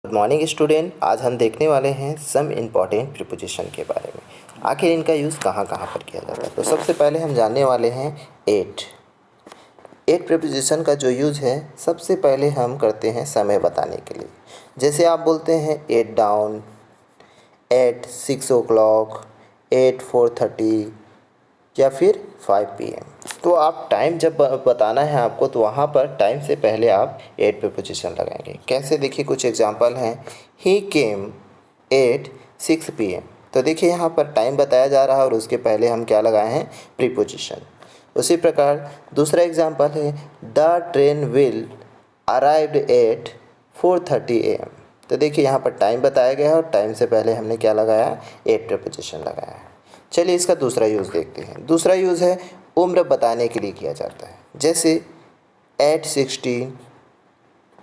Good morning student. आज हम देखने वाले हैं सम इम्पॉर्टेंट प्रीपोजिशन के बारे में। आखिर इनका यूज़ कहाँ कहाँ पर किया जाता है। तो सबसे पहले हम जानने वाले हैं एट प्रीपोजिशन का जो यूज़ है सबसे पहले हम करते हैं समय बताने के लिए। जैसे आप बोलते हैं 8 डाउन, एट 6 o'clock, 8:4:30 या फिर 5 PM। तो आप टाइम जब बताना है आपको तो वहाँ पर टाइम से पहले आप एट प्रीपोजिशन लगाएंगे। कैसे, देखिए कुछ एग्जांपल हैं। ही केम एट 6 PM। तो देखिए यहाँ पर टाइम बताया जा रहा है और उसके पहले हम क्या लगाए हैं, प्रीपोजिशन। उसी प्रकार दूसरा एग्जांपल है the train will arrived at 4:30 AM। तो देखिए यहाँ पर टाइम बताया गया है और टाइम से पहले हमने क्या लगाया, एट प्रीपोजिशन लगाया है। चलिए इसका दूसरा यूज़ देखते हैं। दूसरा यूज़ है उम्र बताने के लिए किया जाता है। जैसे at 16,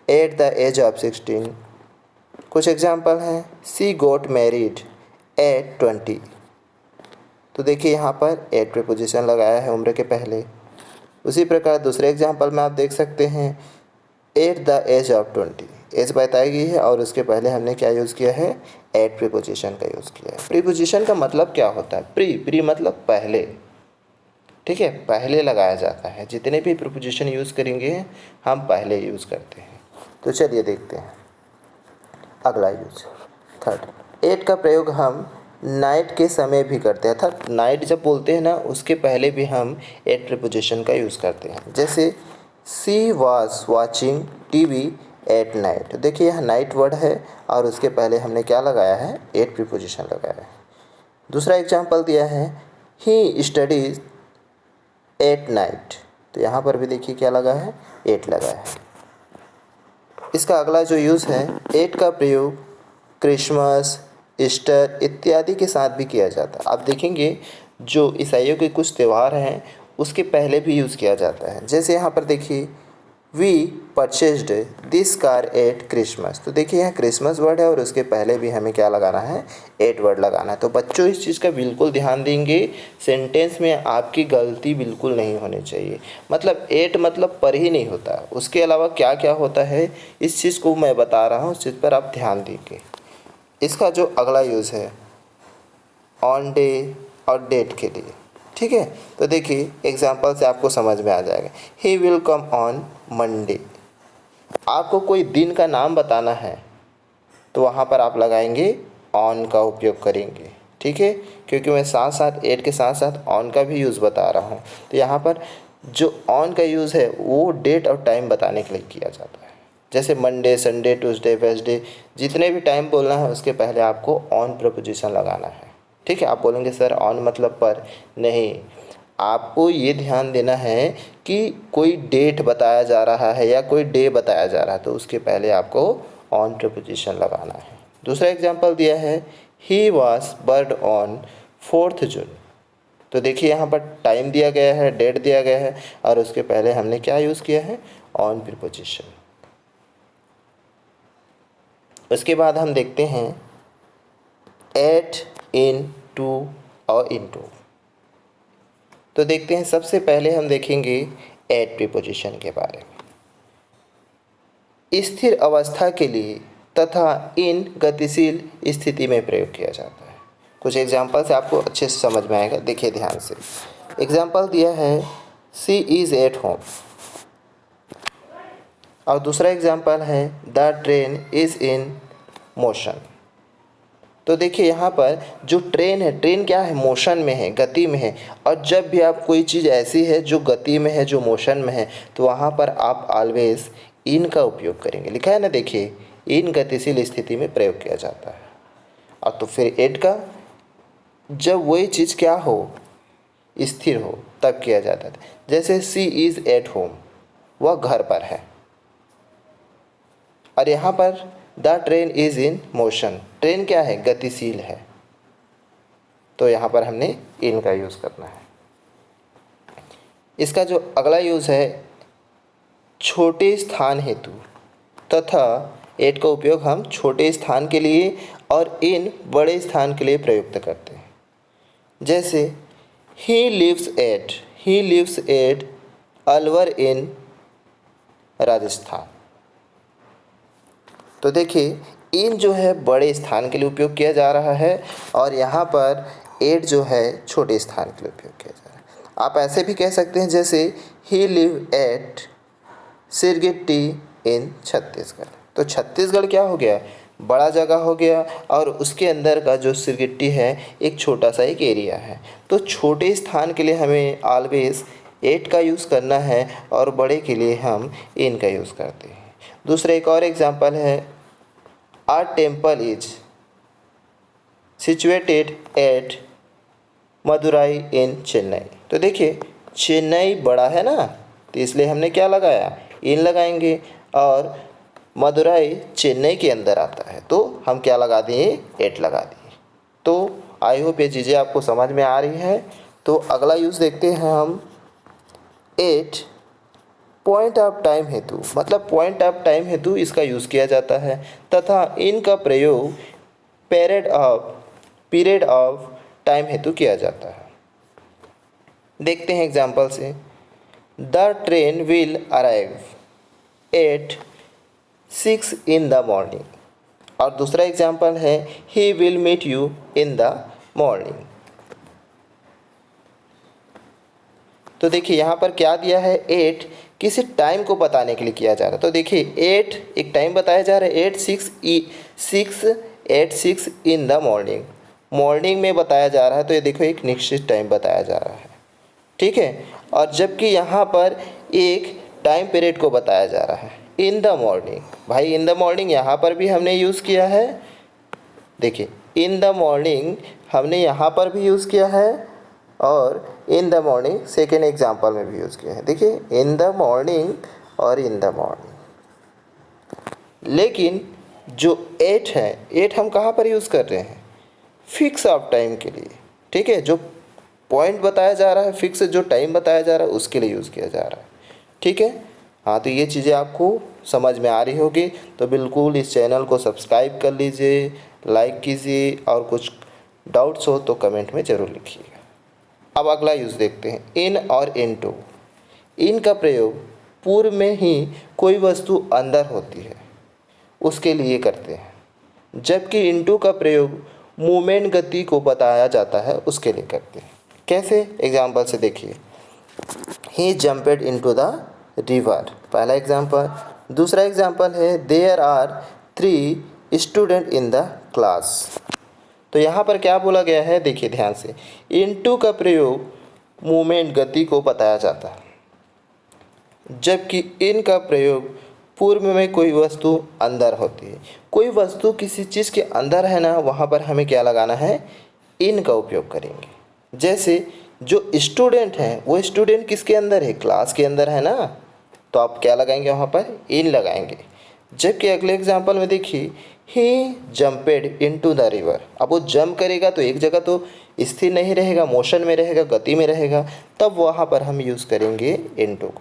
at the age of 16। कुछ एग्जांपल हैं, सी गोट मैरिड एट 20। तो देखिए यहाँ पर एट प्रीपोजिशन लगाया है उम्र के पहले। उसी प्रकार दूसरे एग्जांपल में आप देख सकते हैं at the age of 20। Age बताई गई है और उसके पहले हमने क्या यूज़ किया है, एट प्रीपोजिशन का यूज़ किया है। प्रीपोजिशन का मतलब क्या होता है, प्री मतलब पहले, ठीक है, पहले लगाया जाता है। जितने भी प्रीपोजिशन यूज़ करेंगे हम पहले यूज़ करते हैं। तो चलिए देखते हैं अगला यूज़, थर्ड। एट का प्रयोग हम नाइट के समय भी करते हैं, अर्थात नाइट जब बोलते हैं ना उसके पहले भी हम एट प्रीपोजिशन का यूज़ करते हैं। जैसे she was watching TV at night. देखिए यह नाइट वर्ड है और उसके पहले हमने क्या लगाया है, एट प्रीपोजिशन लगाया है। दूसरा एग्जाम्पल दिया है ही स्टडीज एट नाइट। तो यहाँ पर भी देखिए क्या लगा है, एट लगा है। इसका अगला जो यूज़ है, एट का प्रयोग क्रिसमस, ईस्टर इत्यादि के साथ भी किया जाता है। आप देखेंगे जो ईसाइयों के कुछ त्यौहार हैं उसके पहले भी यूज़ किया जाता है। जैसे यहाँ पर देखिए we purchased this car at Christmas. तो देखिए यहाँ क्रिसमस वर्ड है और उसके पहले भी हमें क्या लगाना है, एट वर्ड लगाना है। तो बच्चों इस चीज़ का बिल्कुल ध्यान देंगे, सेंटेंस में आपकी गलती बिल्कुल नहीं होनी चाहिए। मतलब एट मतलब पर ही नहीं होता, उसके अलावा क्या क्या होता है इस चीज़ को मैं बता रहा हूँ, उस चीज़ पर आप ध्यान देंगे। इसका जो अगला यूज़ है ऑन डे और डेट के लिए, ठीक है। तो देखिए एग्जाम्पल से आपको समझ में आ जाएगा। He will come on Monday. आपको कोई दिन का नाम बताना है तो वहाँ पर आप लगाएंगे ऑन का उपयोग करेंगे, ठीक है, क्योंकि मैं साथ साथ एट के साथ साथ ऑन का भी यूज़ बता रहा हूँ। तो यहाँ पर जो ऑन का यूज़ है वो डेट और टाइम बताने के लिए किया जाता है। जैसे मंडे, संडे, ट्यूसडे, वेडनेसडे, जितने भी टाइम बोलना है उसके पहले आपको ऑन प्रपोजिशन लगाना है, ठीक है। आप बोलेंगे सर ऑन मतलब पर, नहीं, आपको ये ध्यान देना है कि कोई डेट बताया जा रहा है या कोई डे बताया जा रहा है तो उसके पहले आपको ऑन प्रपोजिशन लगाना है। दूसरा एग्जांपल दिया है he was bird on 4th जून। तो देखिए यहाँ पर टाइम दिया गया है, डेट दिया गया है और उसके पहले हमने क्या यूज़ किया है, ऑन प्रीपोजिशन। उसके बाद हम देखते हैं एट, इन, टू और इनटू। तो देखते हैं, सबसे पहले हम देखेंगे एट प्रीपोजिशन के बारे में। स्थिर अवस्था के लिए तथा इन गतिशील स्थिति में प्रयोग किया जाता है। कुछ एग्जाम्पल से आपको अच्छे से समझ में आएगा, देखिए ध्यान से। एग्जाम्पल दिया है सी इज़ एट होम और दूसरा एग्जाम्पल है the train is in motion. तो देखिए यहाँ पर जो ट्रेन है, ट्रेन क्या है, मोशन में है, गति में है। और जब भी आप कोई चीज़ ऐसी है जो गति में है, जो मोशन में है, तो वहाँ पर आप ऑलवेज इन का उपयोग करेंगे। लिखा है ना, देखिए इन गतिशील स्थिति में प्रयोग किया जाता है। और तो फिर एट का जब वही चीज़ क्या हो, स्थिर हो, तब किया जाता है। जैसे सी इज़ एट होम, वह घर पर है। और यहाँ पर the train is in motion, train क्या है, गतिशील है। तो यहाँ पर हमने इन का यूज़ करना है। इसका जो अगला यूज़ है छोटे स्थान हेतु, तथा एट का उपयोग हम छोटे स्थान के लिए और इन बड़े स्थान के लिए प्रयुक्त करते हैं। जैसे ही लिव्स एट अलवर इन राजस्थान। तो देखिए इन जो है बड़े स्थान के लिए उपयोग किया जा रहा है और यहाँ पर एट जो है छोटे स्थान के लिए उपयोग किया जा रहा है। आप ऐसे भी कह सकते हैं जैसे ही लिव एट सिरगिट्टी इन छत्तीसगढ़। तो छत्तीसगढ़ क्या हो गया, बड़ा जगह हो गया और उसके अंदर का जो सिरगिट्टी है एक छोटा सा एक एरिया है। तो छोटे स्थान के लिए हमें ऑलवेज एट का यूज़ करना है और बड़े के लिए हम इन का यूज़ करते हैं। दूसरा एक और एग्जांपल है, our temple is situated at Madurai in Chennai. तो देखिए चेन्नई बड़ा है ना, तो इसलिए हमने क्या लगाया, इन लगाएंगे, और मदुराई चेन्नई के अंदर आता है तो हम क्या लगा दिए, एट लगा दिए। तो आई होप ये चीज़ें आपको समझ में आ रही है। तो अगला यूज़ देखते हैं हम, एट पॉइंट ऑफ टाइम हेतु, मतलब पॉइंट ऑफ टाइम हेतु इसका यूज़ किया जाता है तथा इनका प्रयोग पीरियड ऑफ टाइम हेतु किया जाता है। देखते हैं एग्जाम्पल से, the train will arrive at 6 in the morning. और दूसरा एग्जाम्पल है, he will meet you in the morning. तो देखिए यहाँ पर क्या दिया है, एट किसी टाइम को बताने के लिए किया जा रहा है। तो देखिए एट एक टाइम बताया जा रहा है, at six in the morning, morning में बताया जा रहा है। तो ये देखो एक निश्चित टाइम बताया जा रहा है, ठीक है। और जबकि यहाँ पर एक टाइम पीरियड को बताया जा रहा है, इन द मॉर्निंग। भाई इन द मॉर्निंग यहाँ पर भी हमने यूज़ किया है, देखिए इन द मॉर्निंग हमने यहाँ पर भी यूज़ किया है और इन द मॉर्निंग सेकेंड एग्जाम्पल में भी यूज़ किया है। देखिए इन द मॉर्निंग और इन द मॉर्निंग। लेकिन जो एट है, एट हम कहाँ पर यूज़ कर रहे हैं, फिक्स ऑफ टाइम के लिए, ठीक है। जो पॉइंट बताया जा रहा है, फिक्स जो टाइम बताया जा रहा है उसके लिए यूज़ किया जा रहा है, ठीक है। हाँ, तो ये चीज़ें आपको समझ में आ रही होगी। तो बिल्कुल इस चैनल को सब्सक्राइब कर लीजिए, लाइक कीजिए और कुछ डाउट्स हो तो कमेंट में ज़रूर लिखिएगा। अब अगला यूज़ देखते हैं, इन और इनटू। इन का प्रयोग पूर्व में ही कोई वस्तु अंदर होती है उसके लिए करते हैं, जबकि इनटू का प्रयोग मूवमेंट गति को बताया जाता है उसके लिए करते हैं। कैसे, एग्जाम्पल से देखिए, he jumped into the river, पहला एग्जाम्पल। दूसरा एग्जाम्पल है, there are 3 student in the class. तो यहाँ पर क्या बोला गया है, देखिए ध्यान से, इनटू का प्रयोग मूवमेंट गति को बताया जाता है, जबकि इन का प्रयोग पूर्व में कोई वस्तु अंदर होती है। कोई वस्तु किसी चीज़ के अंदर है ना, वहाँ पर हमें क्या लगाना है, इन का उपयोग करेंगे। जैसे जो स्टूडेंट हैं वो स्टूडेंट किसके अंदर है, क्लास के अंदर है ना, तो आप क्या लगाएंगे, वहाँ पर इन लगाएंगे। जबकि अगले एग्जाम्पल में देखिए, he jumped into the river. अब वो जंप करेगा तो एक जगह तो स्थिर नहीं रहेगा, मोशन में रहेगा, गति में रहेगा, तब वहाँ पर हम यूज़ करेंगे इनटू का।